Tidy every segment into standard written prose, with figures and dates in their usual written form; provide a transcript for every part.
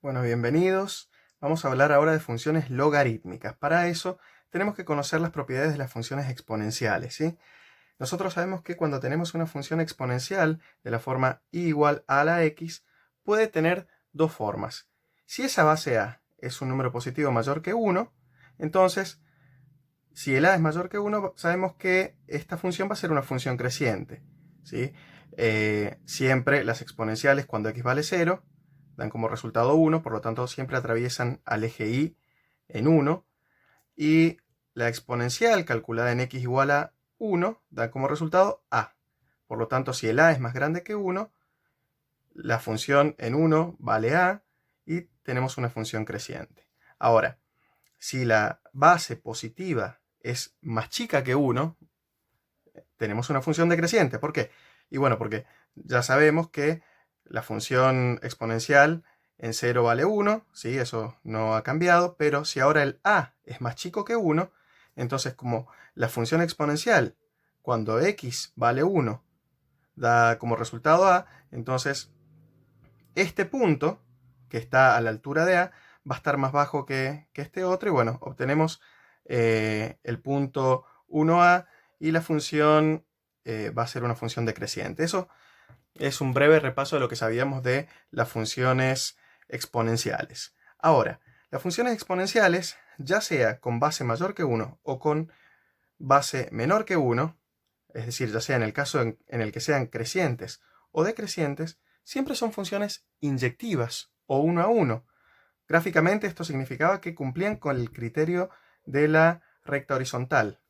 Bueno, bienvenidos. Vamos a hablar ahora de funciones logarítmicas. Para eso tenemos que conocer las propiedades de las funciones exponenciales, ¿sí? Nosotros sabemos que cuando tenemos una función exponencial de la forma y igual a la x, puede tener dos formas. Si esa base a es un número positivo mayor que 1, entonces, si el a es mayor que 1, sabemos que esta función va a ser una función creciente, ¿sí? Siempre las exponenciales cuando x vale 0 dan como resultado 1, por lo tanto siempre atraviesan al eje y en 1, y la exponencial calculada en x igual a 1 da como resultado a. Por lo tanto, si el a es más grande que 1, la función en 1 vale a y tenemos una función creciente. Ahora, si la base positiva es más chica que 1, tenemos una función decreciente. ¿Por qué? Y bueno, porque ya sabemos que la función exponencial en 0 vale 1, ¿sí? Eso no ha cambiado, pero si ahora el a es más chico que 1, entonces como la función exponencial cuando x vale 1 da como resultado a, entonces este punto que está a la altura de a va a estar más bajo que este otro y bueno, obtenemos el punto 1a y la función va a ser una función decreciente. Eso es un breve repaso de lo que sabíamos de las funciones exponenciales. Ahora, las funciones exponenciales, ya sea con base mayor que 1 o con base menor que 1, es decir, ya sea en el caso en el que sean crecientes o decrecientes, siempre son funciones inyectivas o 1 a 1. Gráficamente esto significaba que cumplían con el criterio de la recta horizontal.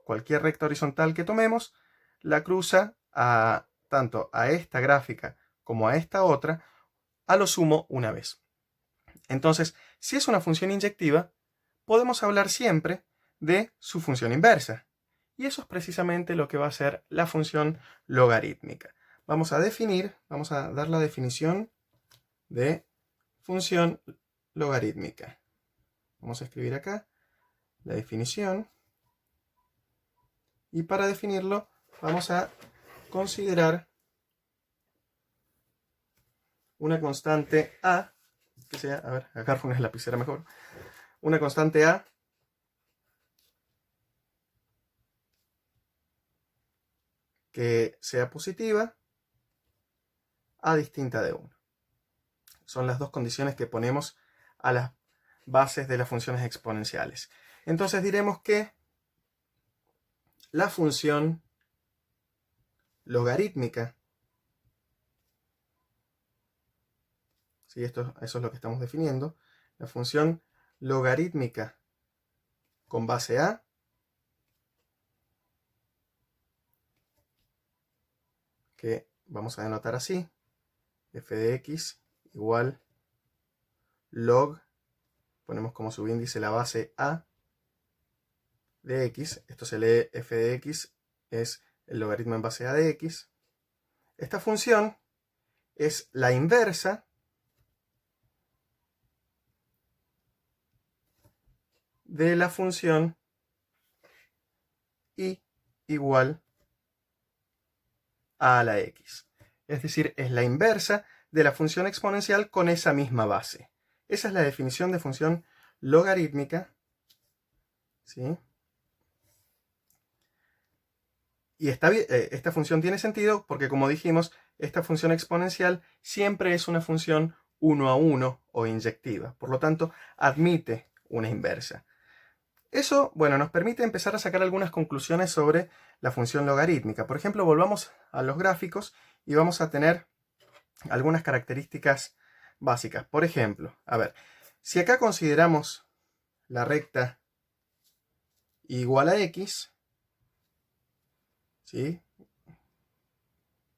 Cualquier recta horizontal que tomemos la cruza tanto a esta gráfica como a esta otra, a lo sumo una vez. Entonces, si es una función inyectiva, podemos hablar siempre de su función inversa. Y eso es precisamente lo que va a ser la función logarítmica. Vamos a dar la definición de función logarítmica. Vamos a escribir acá la definición. Y para definirlo, vamos a considerar una constante a, que sea, a ver, agarro una lapicera mejor, una constante a que sea positiva a distinta de 1. Son las dos condiciones que ponemos a las bases de las funciones exponenciales. Entonces diremos que la función logarítmica, ¿sí? Eso es lo que estamos definiendo, la función logarítmica con base a que vamos a denotar así, f de x igual log, ponemos como subíndice la base a de x, esto se lee f de x, es el logaritmo en base a de x. Esta función es la inversa de la función y igual a la x. Es decir, es la inversa de la función exponencial con esa misma base. Esa es la definición de función logarítmica, ¿sí? Y esta función tiene sentido porque, como dijimos, esta función exponencial siempre es una función 1 a 1 o inyectiva. Por lo tanto, admite una inversa. Eso, bueno, nos permite empezar a sacar algunas conclusiones sobre la función logarítmica. Por ejemplo, volvamos a los gráficos y vamos a tener algunas características básicas. Por ejemplo, a ver, si acá consideramos la recta igual a x, ¿sí?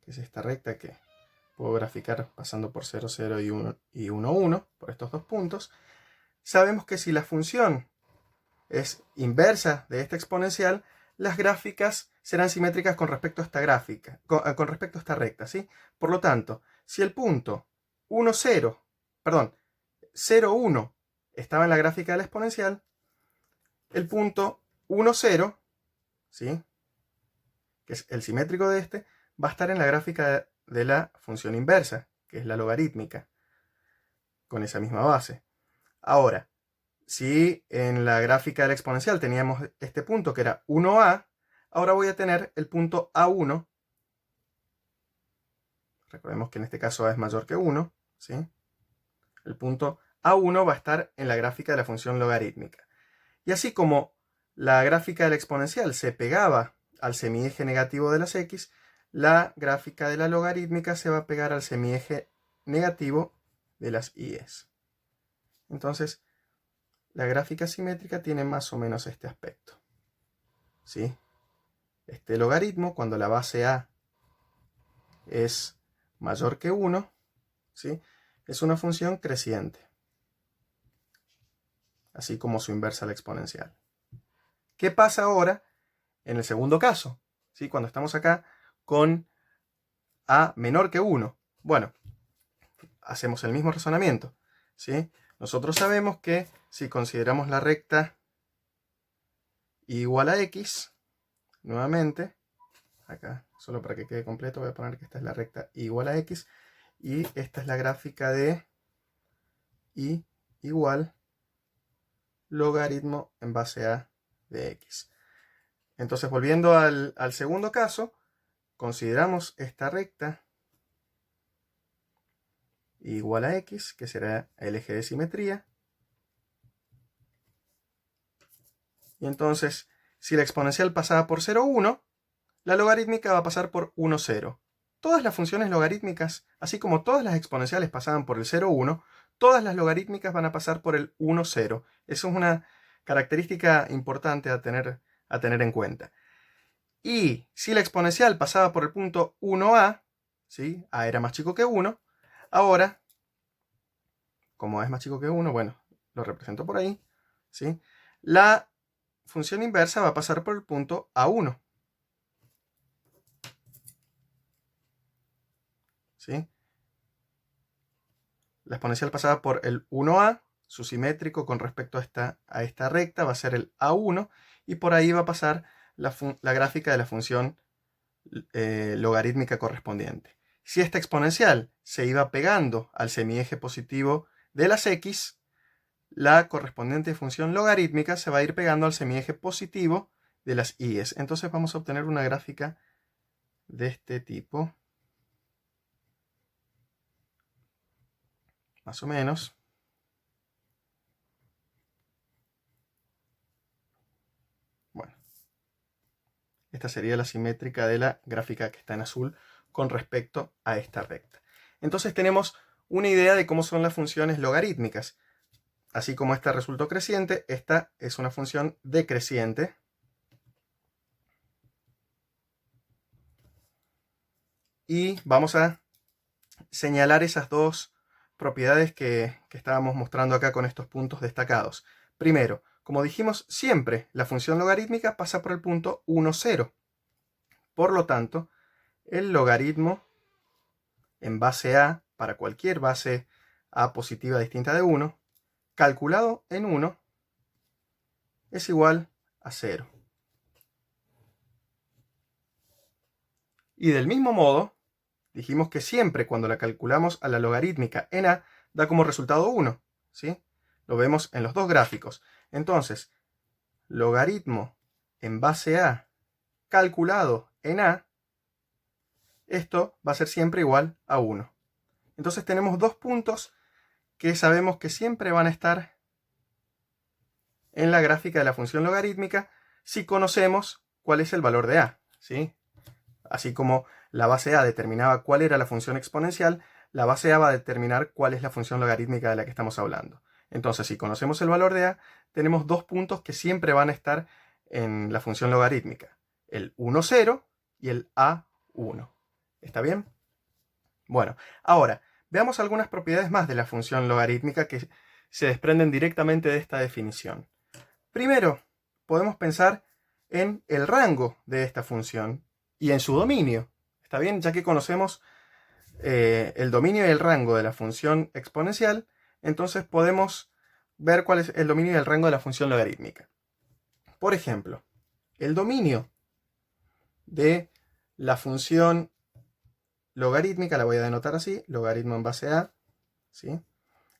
Que es esta recta que puedo graficar pasando por 0, 0 y 1, 1, por estos dos puntos, sabemos que si la función es inversa de esta exponencial, las gráficas serán simétricas con respecto a esta gráfica, con respecto a esta recta, ¿sí? Por lo tanto, si el punto 1, 0, perdón, 0, 1 estaba en la gráfica de la exponencial, el punto 1, 0, ¿sí? Que es el simétrico de este, va a estar en la gráfica de la función inversa, que es la logarítmica. con esa misma base. Ahora, si en la gráfica de la exponencial teníamos este punto que era 1a, ahora voy a tener el punto a1. Recordemos que en este caso a es mayor que 1, ¿sí? El punto a1 va a estar en la gráfica de la función logarítmica. Y así como la gráfica de la exponencial se pegaba al semieje negativo de las x, la gráfica de la logarítmica se va a pegar al semieje negativo de las y's. Entonces, la gráfica simétrica tiene más o menos este aspecto, ¿sí? Este logaritmo, cuando la base a es mayor que 1, ¿sí? Es una función creciente, así como su inversa a la exponencial. ¿Qué pasa ahora en el segundo caso? ¿Sí? Cuando estamos acá con a menor que 1. Bueno, hacemos el mismo razonamiento, ¿sí? Nosotros sabemos que si consideramos la recta igual a x, nuevamente, acá, solo para que quede completo, voy a poner que esta es la recta igual a x, y esta es la gráfica de y igual logaritmo en base a de x. Entonces, volviendo al segundo caso, consideramos esta recta igual a x, que será el eje de simetría. Y entonces, si la exponencial pasaba por 0, 1, la logarítmica va a pasar por 1, 0. Todas las funciones logarítmicas, así como todas las exponenciales pasaban por el 0, 1, todas las logarítmicas van a pasar por el 1, 0. Eso es una característica importante a tener en cuenta. Y si la exponencial pasaba por el punto 1a, ¿sí? A era más chico que 1, ahora, como a es más chico que 1, bueno, lo represento por ahí, ¿sí? La función inversa va a pasar por el punto a1. ¿Sí? La exponencial pasaba por el 1a, su simétrico con respecto a esta recta va a ser el a1, y por ahí va a pasar la gráfica de la función logarítmica correspondiente. Si esta exponencial se iba pegando al semieje positivo de las x, la correspondiente función logarítmica se va a ir pegando al semieje positivo de las y's. Entonces vamos a obtener una gráfica de este tipo, más o menos. Bueno, esta sería la simétrica de la gráfica que está en azul con respecto a esta recta. Entonces tenemos una idea de cómo son las funciones logarítmicas. Así como esta resultó creciente, esta es una función decreciente. Y vamos a señalar esas dos propiedades que estábamos mostrando acá con estos puntos destacados. Primero, como dijimos, siempre la función logarítmica pasa por el punto 1, 0. Por lo tanto, el logaritmo en base a, para cualquier base a positiva distinta de 1, calculado en 1, es igual a 0. Y del mismo modo, dijimos que siempre cuando la calculamos a la logarítmica en a, da como resultado 1, ¿sí? Lo vemos en los dos gráficos. Entonces, logaritmo en base a calculado en a, esto va a ser siempre igual a 1. Entonces tenemos dos puntos que sabemos que siempre van a estar en la gráfica de la función logarítmica si conocemos cuál es el valor de a, ¿sí? Así como la base a determinaba cuál era la función exponencial, la base a va a determinar cuál es la función logarítmica de la que estamos hablando. Entonces, si conocemos el valor de a, tenemos dos puntos que siempre van a estar en la función logarítmica. El 1, 0 y el a1. ¿Está bien? Bueno, ahora, veamos algunas propiedades más de la función logarítmica que se desprenden directamente de esta definición. Primero, podemos pensar en el rango de esta función y en su dominio. ¿Está bien? Ya que conocemos el dominio y el rango de la función exponencial, entonces podemos ver cuál es el dominio y el rango de la función logarítmica. Por ejemplo, el dominio de la función logarítmica, la voy a denotar así, logaritmo en base a, ¿sí?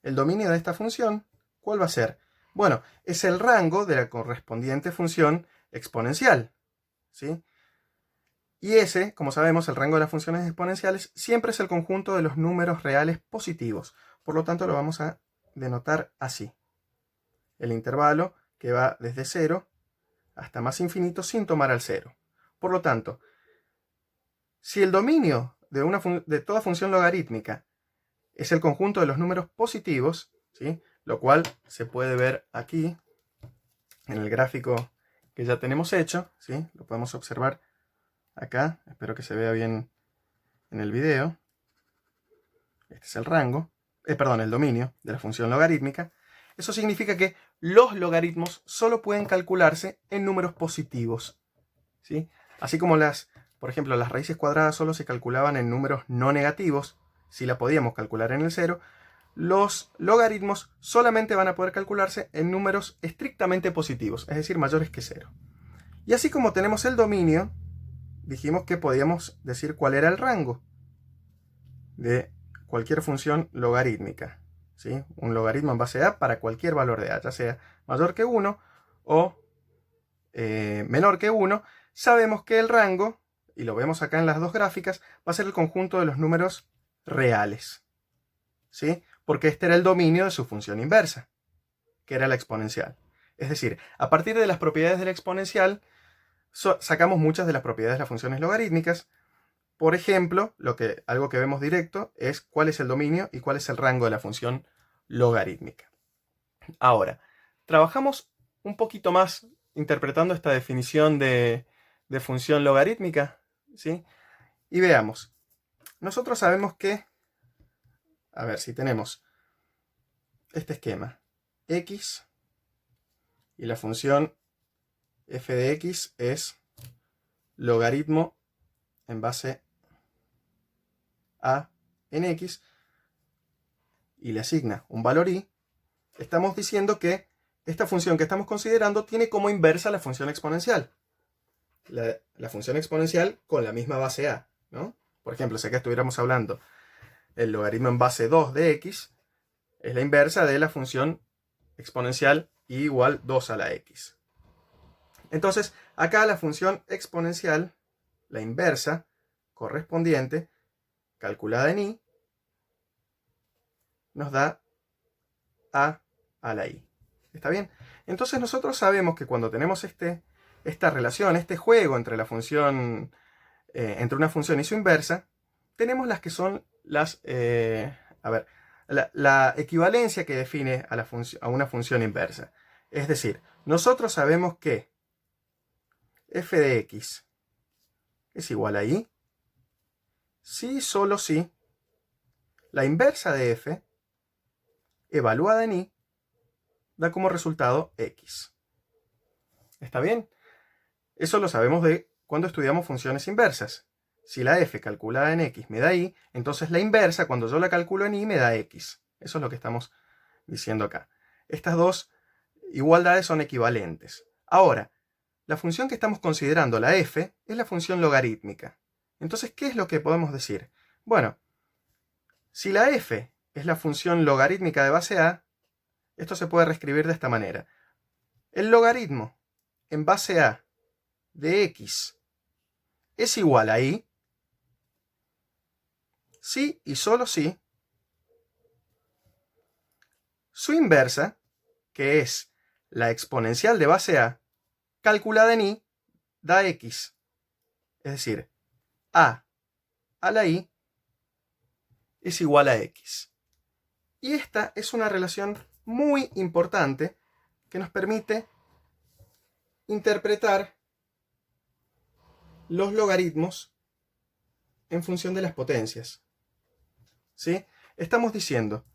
el dominio de esta función, ¿cuál va a ser? Bueno, es el rango de la correspondiente función exponencial, ¿sí? Y ese, como sabemos, el rango de las funciones exponenciales siempre es el conjunto de los números reales positivos. Por lo tanto, lo vamos a denotar así. El intervalo que va desde 0 hasta más infinito sin tomar al 0. Por lo tanto, si el dominio de toda función logarítmica es el conjunto de los números positivos, ¿sí? Lo cual se puede ver aquí en el gráfico que ya tenemos hecho, ¿sí? Lo podemos observar acá, espero que se vea bien en el video. Este es el rango, el dominio de la función logarítmica. Eso significa que los logaritmos solo pueden calcularse en números positivos, ¿sí? Así como por ejemplo, las raíces cuadradas solo se calculaban en números no negativos, si la podíamos calcular en el 0, los logaritmos solamente van a poder calcularse en números estrictamente positivos, es decir, mayores que 0. Y así como tenemos el dominio, dijimos que podíamos decir cuál era el rango de cualquier función logarítmica, ¿sí? Un logaritmo en base a para cualquier valor de a, ya sea mayor que 1 o menor que 1, sabemos que el rango, y lo vemos acá en las dos gráficas, va a ser el conjunto de los números reales, ¿sí? Porque este era el dominio de su función inversa, que era la exponencial. Es decir, a partir de las propiedades de la exponencial, sacamos muchas de las propiedades de las funciones logarítmicas. Por ejemplo, algo que vemos directo es cuál es el dominio y cuál es el rango de la función logarítmica. Ahora, trabajamos un poquito más interpretando esta definición de función logarítmica, ¿sí? Y veamos. Nosotros sabemos que, a ver, si tenemos este esquema, x, y la función f de x es logaritmo en base a en x, y le asigna un valor y, estamos diciendo que esta función que estamos considerando tiene como inversa la función exponencial. La función exponencial con la misma base a, ¿no? Por ejemplo, si acá estuviéramos hablando el logaritmo en base 2 de x, es la inversa de la función exponencial y igual 2 a la x. Entonces, acá la función exponencial, la inversa correspondiente, calculada en y, nos da a la i. ¿Está bien? Entonces nosotros sabemos que cuando tenemos esta relación, este juego entre la función, entre una función y su inversa, tenemos las que son la equivalencia que define a una función inversa. Es decir, nosotros sabemos que f de x es igual a y si, solo si, la inversa de f, evaluada en y, da como resultado x. ¿Está bien? Eso lo sabemos de cuando estudiamos funciones inversas. Si la f calculada en x me da y, entonces la inversa, cuando yo la calculo en y, me da x. Eso es lo que estamos diciendo acá. Estas dos igualdades son equivalentes. Ahora, la función que estamos considerando, la f, es la función logarítmica. Entonces, ¿qué es lo que podemos decir? Bueno, si la f es la función logarítmica de base a, esto se puede reescribir de esta manera. El logaritmo en base a de x es igual a y si y solo si su inversa, que es la exponencial de base a, calculada en y, da x. Es decir, a la i es igual a x. Y esta es una relación muy importante que nos permite interpretar los logaritmos en función de las potencias. ¿Sí? Estamos diciendo,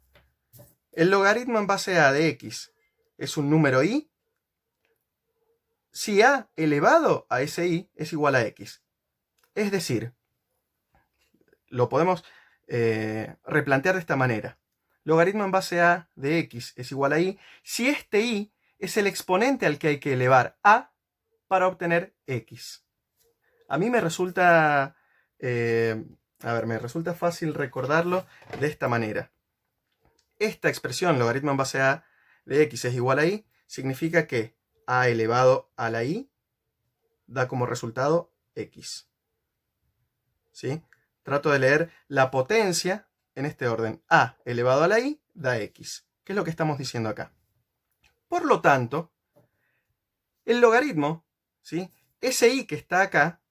el logaritmo en base a de x es un número i si a elevado a ese i es igual a x. Es decir, lo podemos replantear de esta manera. Logaritmo en base a de x es igual a y si este y es el exponente al que hay que elevar a para obtener x. A mí me resulta, me resulta fácil recordarlo de esta manera. esta expresión, logaritmo en base a de x es igual a y, significa que a elevado a la y da como resultado x. ¿Sí? Trato de leer la potencia en este orden. A elevado a la y da x. ¿Qué es lo que estamos diciendo acá? Por lo tanto, el logaritmo, ¿sí? Ese y que está acá,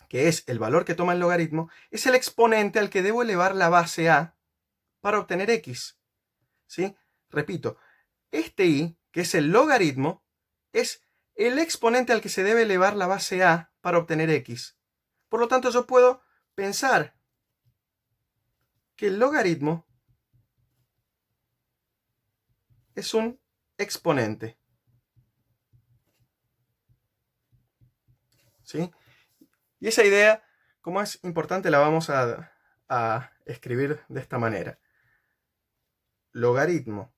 que es el valor que toma el logaritmo, es el exponente al que debo elevar la base a para obtener x. ¿Sí? Repito, este y, que es el logaritmo, es el exponente al que se debe elevar la base a para obtener x. Por lo tanto, yo puedo pensar que el logaritmo es un exponente. ¿Sí? Y esa idea, como es importante, la vamos a escribir de esta manera. Logaritmo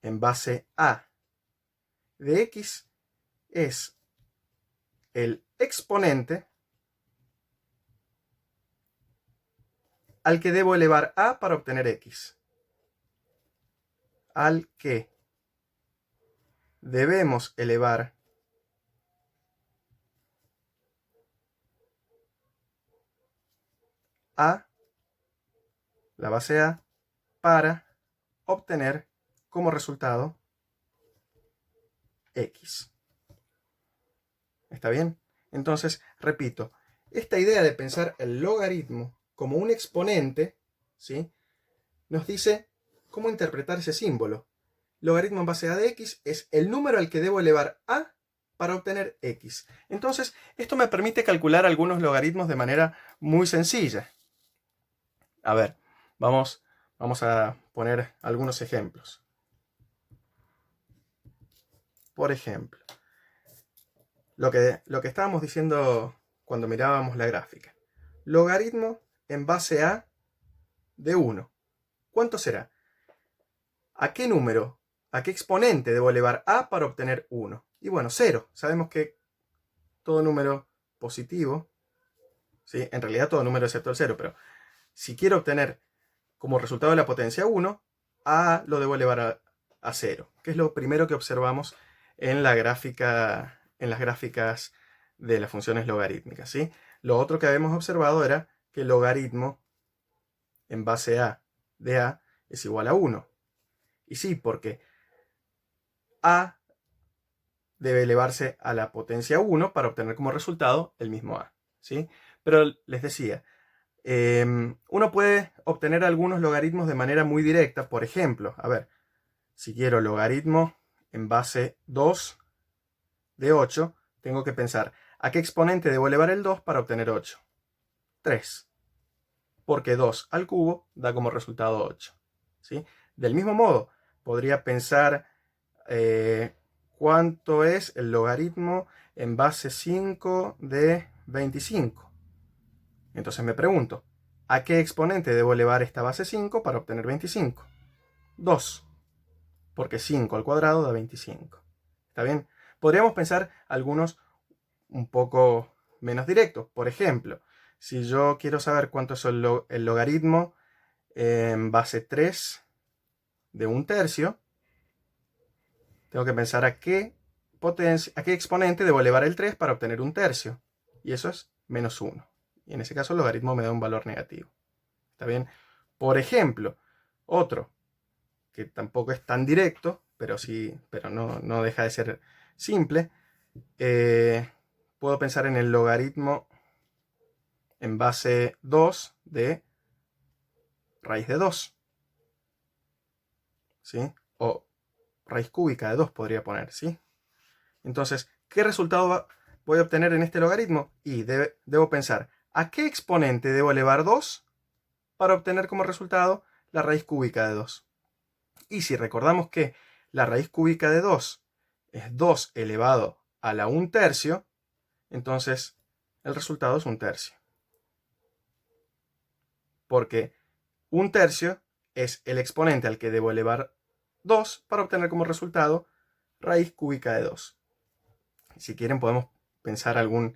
en base a de x es el exponente al que debo elevar a para obtener x. Al que debemos elevar a la base a para obtener como resultado x. ¿Está bien? Entonces, repito, esta idea de pensar el logaritmo como un exponente, ¿sí?, nos dice cómo interpretar ese símbolo. Logaritmo en base a de x es el número al que debo elevar a para obtener x. Entonces, esto me permite calcular algunos logaritmos de manera muy sencilla. A ver, vamos a poner algunos ejemplos. Por ejemplo, lo que estábamos diciendo cuando mirábamos la gráfica. Logaritmo en base a de 1. ¿Cuánto será? ¿A qué número, a qué exponente debo elevar a para obtener 1? Y bueno, 0. Sabemos que todo número positivo, ¿sí?, en realidad todo número excepto el 0, pero si quiero obtener como resultado de la potencia 1, a lo debo elevar a 0, que es lo primero que observamos en la gráfica, en las gráficas de las funciones logarítmicas, ¿sí? Lo otro que habíamos observado era que el logaritmo en base a de a es igual a 1. Y sí, porque a debe elevarse a la potencia 1 para obtener como resultado el mismo a, ¿sí? Pero les decía, uno puede obtener algunos logaritmos de manera muy directa. Por ejemplo, a ver, si quiero logaritmo en base 2 de 8, tengo que pensar, ¿a qué exponente debo elevar el 2 para obtener 8? 3. Porque 2 al cubo da como resultado 8. ¿Sí? Del mismo modo, podría pensar cuánto es el logaritmo en base 5 de 25. Entonces me pregunto, ¿a qué exponente debo elevar esta base 5 para obtener 25? 2, porque 5 al cuadrado da 25. ¿Está bien? Podríamos pensar algunos un poco menos directos. Por ejemplo, si yo quiero saber cuánto es el logaritmo en base 3 de 1/3, tengo que pensar a qué exponente debo elevar el 3 para obtener 1/3. Y eso es menos 1. Y en ese caso el logaritmo me da un valor negativo. ¿Está bien? Por ejemplo, otro que tampoco es tan directo, pero sí, pero no deja de ser simple. Puedo pensar en el logaritmo en base 2 de raíz de 2. ¿Sí? O raíz cúbica de 2 podría poner, ¿sí? Entonces, ¿qué resultado voy a obtener en este logaritmo? Y debo pensar, ¿a qué exponente debo elevar 2 para obtener como resultado la raíz cúbica de 2? Y si recordamos que la raíz cúbica de 2 es 2 elevado a la 1/3, entonces el resultado es 1/3. Porque 1/3 es el exponente al que debo elevar 2 para obtener como resultado raíz cúbica de 2. Si quieren podemos pensar algún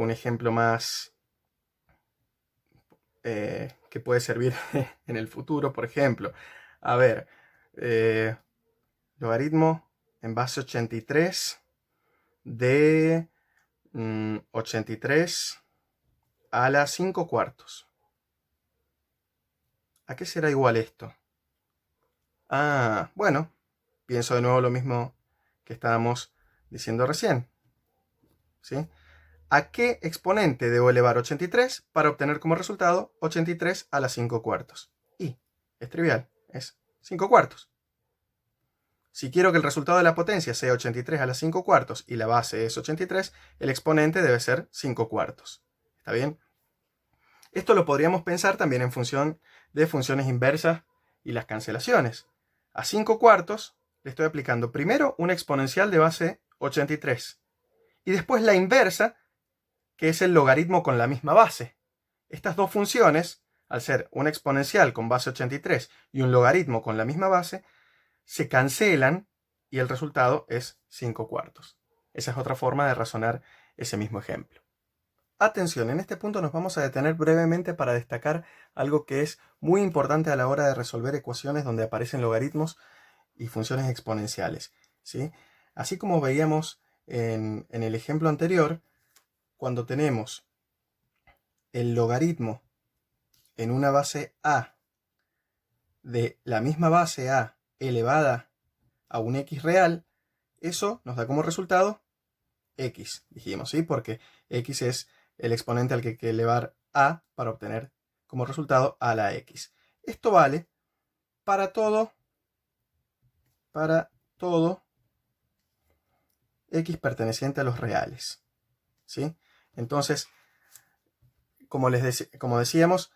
ejemplo más que puede servir en el futuro. Por ejemplo, A ver, logaritmo en base 83 de 83 a la 5 cuartos. ¿A qué será igual esto? Ah, bueno, pienso de nuevo lo mismo que estábamos diciendo recién. ¿Sí? ¿A qué exponente debo elevar 83 para obtener como resultado 83 a la 5 cuartos? Y es trivial, es 5 cuartos. Si quiero que el resultado de la potencia sea 83 a la 5 cuartos y la base es 83, el exponente debe ser 5 cuartos. ¿Está bien? Esto lo podríamos pensar también en función de funciones inversas y las cancelaciones. A 5 cuartos le estoy aplicando primero una exponencial de base 83 y después la inversa, que es el logaritmo con la misma base. Estas dos funciones, al ser una exponencial con base 83 y un logaritmo con la misma base, se cancelan y el resultado es 5 cuartos. Esa es otra forma de razonar ese mismo ejemplo. Atención, en este punto nos vamos a detener brevemente para destacar algo que es muy importante a la hora de resolver ecuaciones donde aparecen logaritmos y funciones exponenciales, ¿sí? Así como veíamos en el ejemplo anterior, cuando tenemos el logaritmo en una base a de la misma base a elevada a un x real, eso nos da como resultado x, dijimos, ¿sí? Porque x es el exponente al que hay que elevar a para obtener como resultado a la x. Esto vale para todo x perteneciente a los reales, ¿sí? Entonces, como decíamos,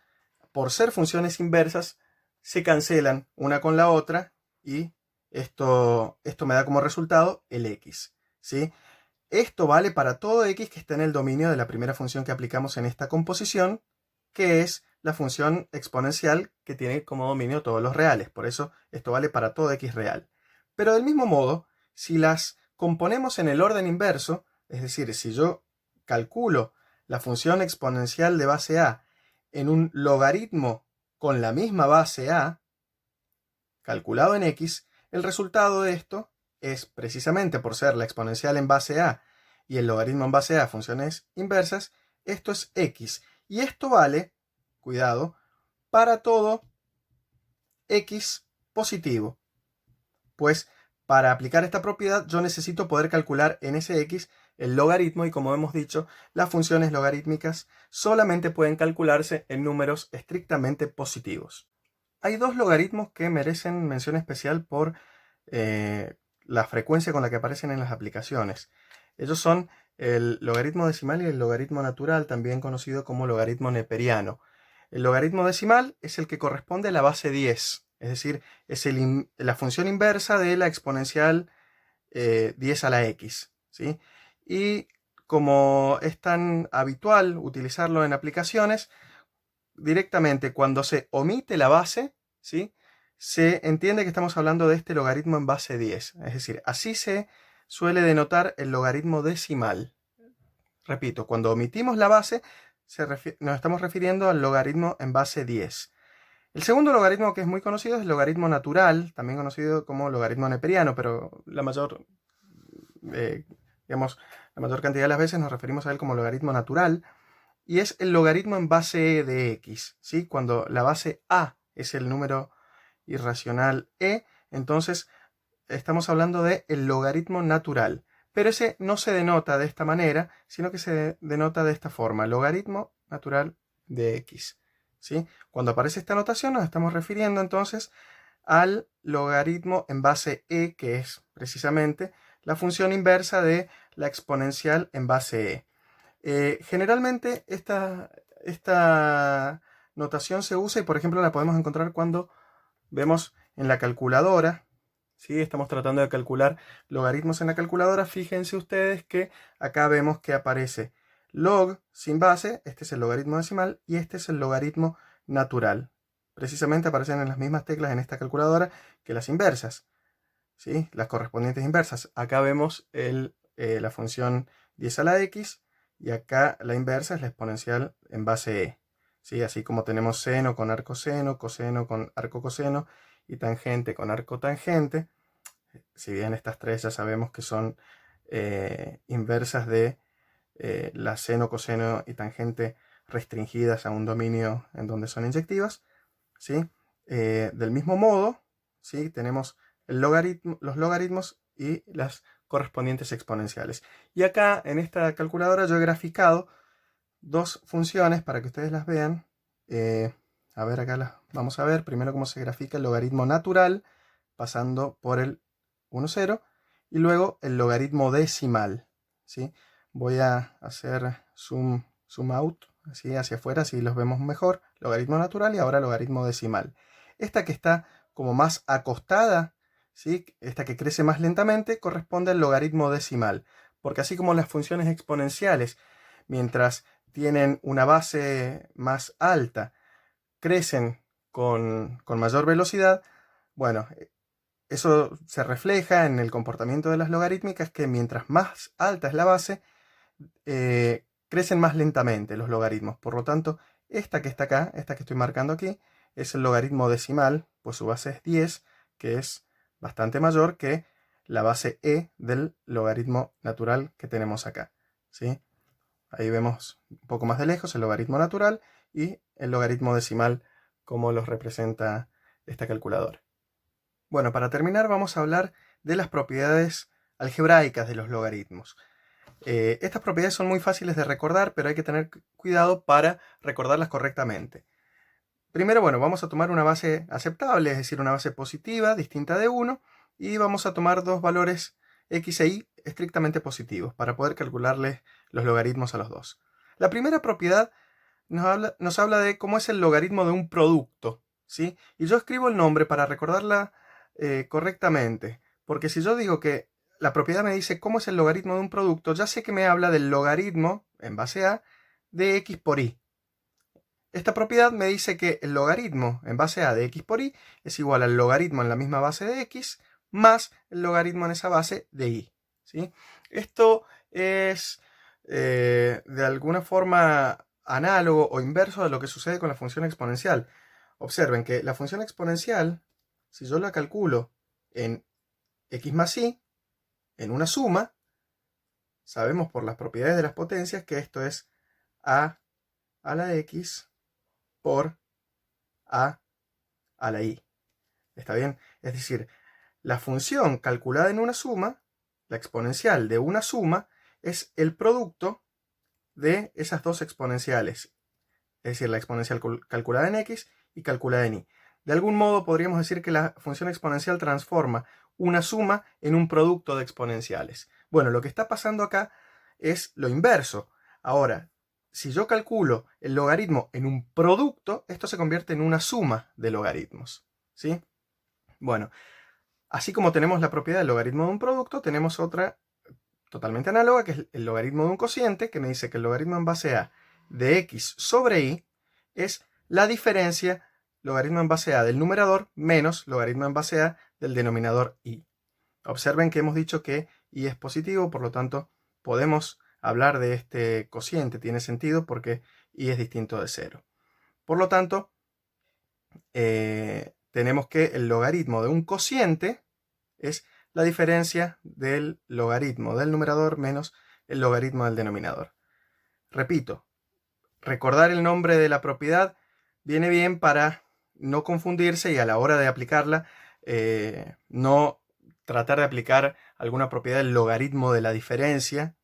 por ser funciones inversas, se cancelan una con la otra y esto me da como resultado el x, ¿sí? Esto vale para todo x que esté en el dominio de la primera función que aplicamos en esta composición, que es la función exponencial que tiene como dominio todos los reales. Por eso esto vale para todo x real. Pero del mismo modo, si las componemos en el orden inverso, es decir, si yo calculo la función exponencial de base a en un logaritmo con la misma base a, calculado en x, el resultado de esto es, precisamente por ser la exponencial en base a y el logaritmo en base a funciones inversas, esto es x. Y esto vale, cuidado, para todo x positivo. Pues para aplicar esta propiedad yo necesito poder calcular en ese x el logaritmo y, como hemos dicho, las funciones logarítmicas solamente pueden calcularse en números estrictamente positivos. Hay dos logaritmos que merecen mención especial por la frecuencia con la que aparecen en las aplicaciones. Ellos son el logaritmo decimal y el logaritmo natural, también conocido como logaritmo neperiano. El logaritmo decimal es el que corresponde a la base 10, es decir, es la función inversa de la exponencial 10 a la x, ¿sí? Y como es tan habitual utilizarlo en aplicaciones, directamente cuando se omite la base, ¿sí?, se entiende que estamos hablando de este logaritmo en base 10. Es decir, así se suele denotar el logaritmo decimal. Repito, cuando omitimos la base, nos estamos refiriendo al logaritmo en base 10. El segundo logaritmo que es muy conocido es el logaritmo natural, también conocido como logaritmo neperiano, pero la mayor cantidad de las veces nos referimos a él como logaritmo natural. Y es el logaritmo en base de x, ¿sí? Cuando la base a es el número irracional e, entonces estamos hablando de el logaritmo natural. Pero ese no se denota de esta manera, sino que se denota de esta forma, logaritmo natural de x, ¿sí? Cuando aparece esta notación nos estamos refiriendo entonces al logaritmo en base e, que es precisamente la función inversa de la exponencial en base e. Generalmente esta notación se usa y, por ejemplo, la podemos encontrar cuando vemos en la calculadora, ¿sí? Estamos tratando de calcular logaritmos en la calculadora. Fíjense ustedes que acá vemos que aparece log sin base, este es el logaritmo decimal y este es el logaritmo natural. Precisamente aparecen en las mismas teclas en esta calculadora que las inversas, ¿sí? Las correspondientes inversas. Acá vemos la función 10 a la x y acá la inversa es la exponencial en base e, ¿sí? Así como tenemos seno con arcoseno, coseno con arcocoseno y tangente con arco tangente, si bien estas tres ya sabemos que son inversas de la seno, coseno y tangente restringidas a un dominio en donde son inyectivas, ¿sí? Del mismo modo, ¿sí? Tenemos los logaritmos y las correspondientes exponenciales. Y acá en esta calculadora yo he graficado dos funciones para que ustedes las vean. A ver, acá las vamos a ver. Primero cómo se grafica el logaritmo natural, pasando por el 1, 0, y luego el logaritmo decimal, ¿sí? Voy a hacer zoom out, así hacia afuera, así los vemos mejor. Logaritmo natural y ahora logaritmo decimal. Esta que está como más acostada, ¿sí? Esta que crece más lentamente, corresponde al logaritmo decimal. Porque así como las funciones exponenciales, mientras tienen una base más alta, crecen con mayor velocidad, bueno, eso se refleja en el comportamiento de las logarítmicas, que mientras más alta es la base, crecen más lentamente los logaritmos. Por lo tanto, esta que está acá, esta que estoy marcando aquí, es el logaritmo decimal, pues su base es 10, que es bastante mayor que la base e del logaritmo natural que tenemos acá, ¿sí? Ahí vemos un poco más de lejos el logaritmo natural y el logaritmo decimal como los representa esta calculadora. Bueno, para terminar vamos a hablar de las propiedades algebraicas de los logaritmos. Estas propiedades son muy fáciles de recordar, pero hay que tener cuidado para recordarlas correctamente. Primero, bueno, vamos a tomar una base aceptable, es decir, una base positiva, distinta de 1, y vamos a tomar dos valores x e y estrictamente positivos para poder calcularles los logaritmos a los dos. La primera propiedad nos habla de cómo es el logaritmo de un producto, ¿sí? Y yo escribo el nombre para recordarla correctamente, porque si yo digo que la propiedad me dice cómo es el logaritmo de un producto, ya sé que me habla del logaritmo, en base a, de x por y. Esta propiedad me dice que el logaritmo en base a de x por y es igual al logaritmo en la misma base de x más el logaritmo en esa base de y, ¿sí? Esto es de alguna forma análogo o inverso a lo que sucede con la función exponencial. Observen que la función exponencial, si yo la calculo en x más y, en una suma, sabemos por las propiedades de las potencias que esto es a la x por a la y. ¿Está bien? Es decir, la función calculada en una suma, la exponencial de una suma, es el producto de esas dos exponenciales. Es decir, la exponencial calculada en x y calculada en y. De algún modo podríamos decir que la función exponencial transforma una suma en un producto de exponenciales. Bueno, lo que está pasando acá es lo inverso. Ahora, si yo calculo el logaritmo en un producto, esto se convierte en una suma de logaritmos, ¿sí? Bueno, así como tenemos la propiedad del logaritmo de un producto, tenemos otra totalmente análoga, que es el logaritmo de un cociente, que me dice que el logaritmo en base a de x sobre y es la diferencia logaritmo en base a del numerador menos logaritmo en base a del denominador y. Observen que hemos dicho que y es positivo, por lo tanto podemos hablar de este cociente, tiene sentido porque y es distinto de 0. Por lo tanto, tenemos que el logaritmo de un cociente es la diferencia del logaritmo del numerador menos el logaritmo del denominador. Repito, recordar el nombre de la propiedad viene bien para no confundirse y a la hora de aplicarla no tratar de aplicar alguna propiedad del logaritmo de la diferencia,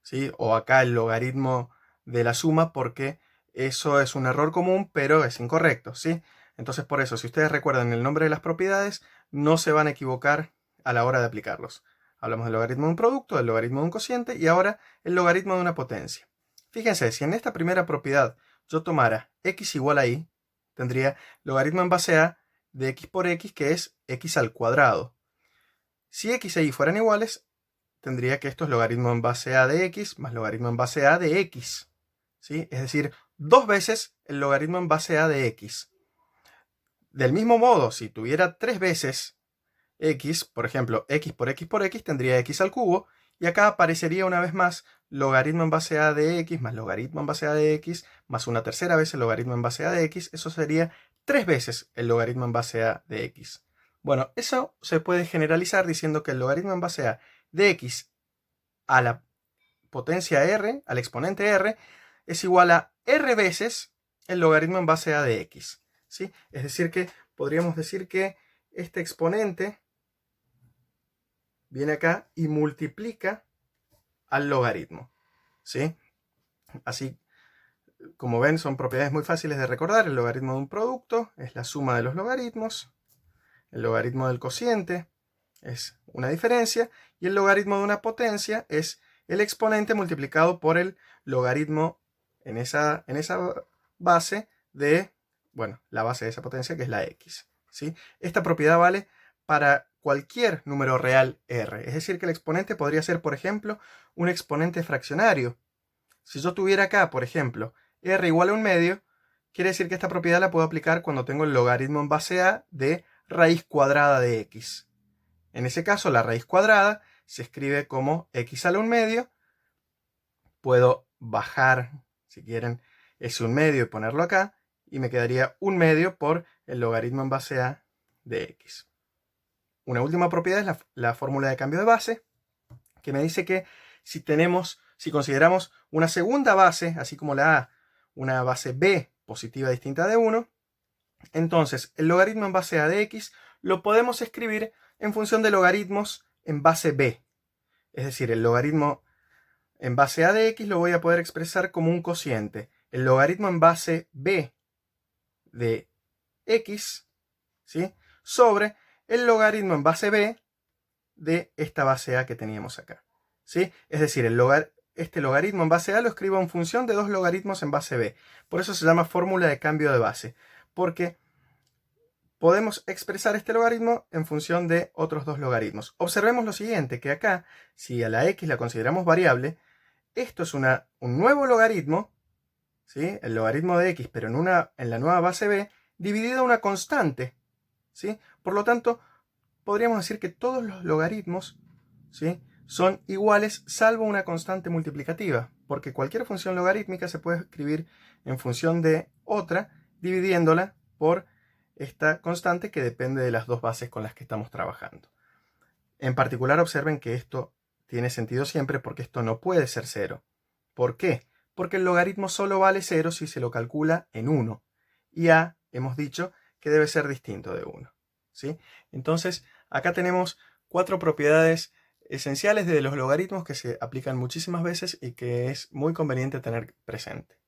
¿sí? O acá el logaritmo de la suma, porque eso es un error común, pero es incorrecto, ¿sí? Entonces, por eso, si ustedes recuerdan el nombre de las propiedades, no se van a equivocar a la hora de aplicarlos. Hablamos del logaritmo de un producto, del logaritmo de un cociente y ahora el logaritmo de una potencia. Fíjense, si en esta primera propiedad yo tomara x igual a y, tendría logaritmo en base a de x por x, que es x al cuadrado. Si x e y fueran iguales, tendría que esto es logaritmo en base a de x más logaritmo en base a de x, ¿sí? Es decir, dos veces el logaritmo en base a de x. Del mismo modo, si tuviera tres veces x, por ejemplo, x por x por x, tendría x al cubo, y acá aparecería una vez más logaritmo en base a de x más logaritmo en base a de x más una tercera vez el logaritmo en base a de x. Eso sería tres veces el logaritmo en base a de x. Bueno, eso se puede generalizar diciendo que el logaritmo en base a de x a la potencia r, al exponente r, es igual a r veces el logaritmo en base a de x, ¿sí? Es decir que podríamos decir que este exponente viene acá y multiplica al logaritmo, ¿sí? Así, como ven, son propiedades muy fáciles de recordar. El logaritmo de un producto es la suma de los logaritmos. El logaritmo del cociente es una diferencia. Y el logaritmo de una potencia es el exponente multiplicado por el logaritmo en esa base de, bueno, la base de esa potencia, que es la x, ¿sí? Esta propiedad vale para cualquier número real r. Es decir, que el exponente podría ser, por ejemplo, un exponente fraccionario. Si yo tuviera acá, por ejemplo, r igual a 1/2, quiere decir que esta propiedad la puedo aplicar cuando tengo el logaritmo en base a de raíz cuadrada de x. En ese caso, la raíz cuadrada se escribe como x a la 1/2. Puedo bajar, si quieren, ese 1/2 y ponerlo acá, y me quedaría 1/2 por el logaritmo en base a de x. Una última propiedad es la fórmula de cambio de base, que me dice que si consideramos una segunda base, así como la A, una base B positiva distinta de 1, entonces el logaritmo en base a de x lo podemos escribir en función de logaritmos en base B. Es decir, el logaritmo en base a de x lo voy a poder expresar como un cociente. El logaritmo en base B de x, ¿sí?, sobre el logaritmo en base B de esta base A que teníamos acá, ¿sí? Es decir, este logaritmo en base A lo escribo en función de dos logaritmos en base B. Por eso se llama fórmula de cambio de base, porque podemos expresar este logaritmo en función de otros dos logaritmos. Observemos lo siguiente, que acá, si a la x la consideramos variable, esto es un nuevo logaritmo, ¿sí?, el logaritmo de x, pero en la nueva base B, dividido a una constante, ¿sí? Por lo tanto, podríamos decir que todos los logaritmos, ¿sí?, son iguales salvo una constante multiplicativa, porque cualquier función logarítmica se puede escribir en función de otra, dividiéndola por esta constante que depende de las dos bases con las que estamos trabajando. En particular, observen que esto tiene sentido siempre porque esto no puede ser 0. ¿Por qué? Porque el logaritmo solo vale 0 si se lo calcula en 1. Y A, hemos dicho, que debe ser distinto de 1. ¿Sí? Entonces, acá tenemos 4 propiedades esenciales de los logaritmos que se aplican muchísimas veces y que es muy conveniente tener presente.